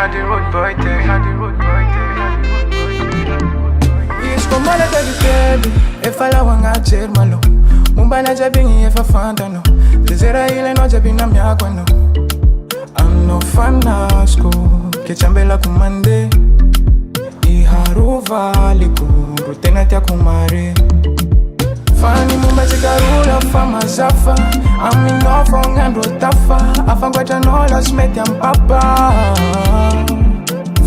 had the road boy thing, had the road boy thing. Iskomana taditebi, efala wangajer malo. Mumbana jabingi efa fantano. Zezera ile no jabina miakwano. I'm no fanasko, kechambela kumande. Iharuva liku, rutena tia kumare. Fani mumba chikarula fama zafa. I'm in off on and rotafa. Afangwacha nola smeti ampapa.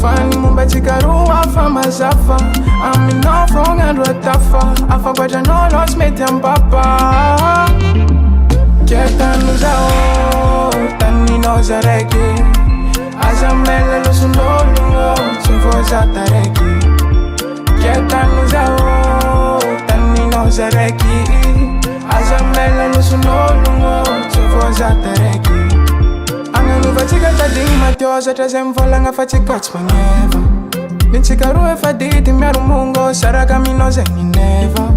Fani mumba chikarula fama zafa. I'm in off on and rotafa. Afangwacha nola smeti ampapa. Kieta nuzao, tani nozareki. Azamele lo sunolo, sufoza tareki. Kieta nuzao, tani nozareki. Azamele lo sunolo, sufoza tareki. Anganu fatika tading matiosa tazem falanga fatika spanyeva. Nichikaru efaditi miaru mungo saraka minoze ni neva.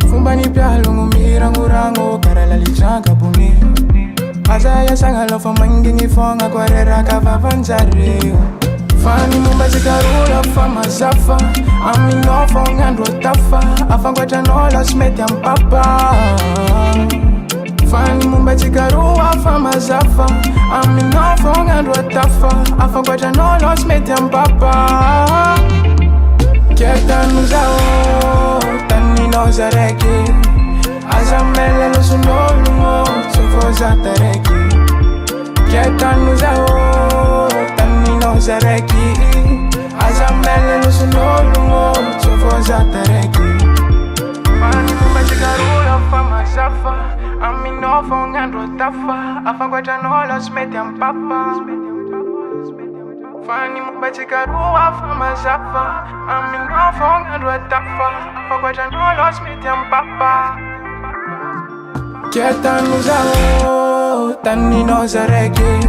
Fumba ni pialungu mirangurango karala lichanga buni. Azaya sangalo fa mangingi fonga kwa rera kava vanzareo. Fani mumba chikarula fa mazafa. Ami no fonga ndo tafa. Afangwa chanola smeti ampapa. Fani mumba chikarula fa mazafa. Ami no fonga ndo tafa. Afangwa chanola smeti ampapa. Kieta nuzao, tani nozareki. Azamele lo sunolo, sufoza tareki. Kieta nuzao, tani nozareki. Azamele lo sunolo, sufoza tareki. Fani mumba chikarula fama zafa. Ami no fonga ndo tafa. Afangwa chanola smeti ampapa. Fani mumba chikarula fama zafa. Ami no fonga ndo tafa. Afangwa chanola smeti ampapa. Kieta nuzao, tani nozareki.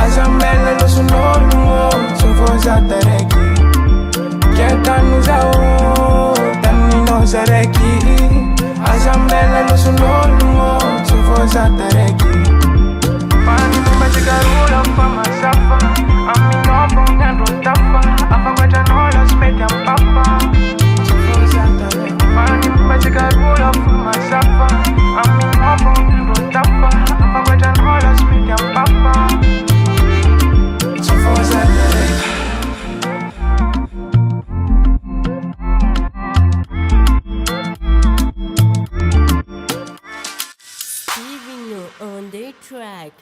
Azamele lo sunolo, sufoza tareki. Kieta nuzao, tani nozareki. Azamele lo sunolo, sufoza tareki. Fani mumba chikarula fama zafa. Ami no fonga ndo tafa. Afangwa chanola smeti ampapa. Sufoza tareki. Fani mumba chikarula fama zafa. Ami no fonga ndo tafa. Afangwa chanola smeti ampapa. Sufoza tareki. Steven on the track.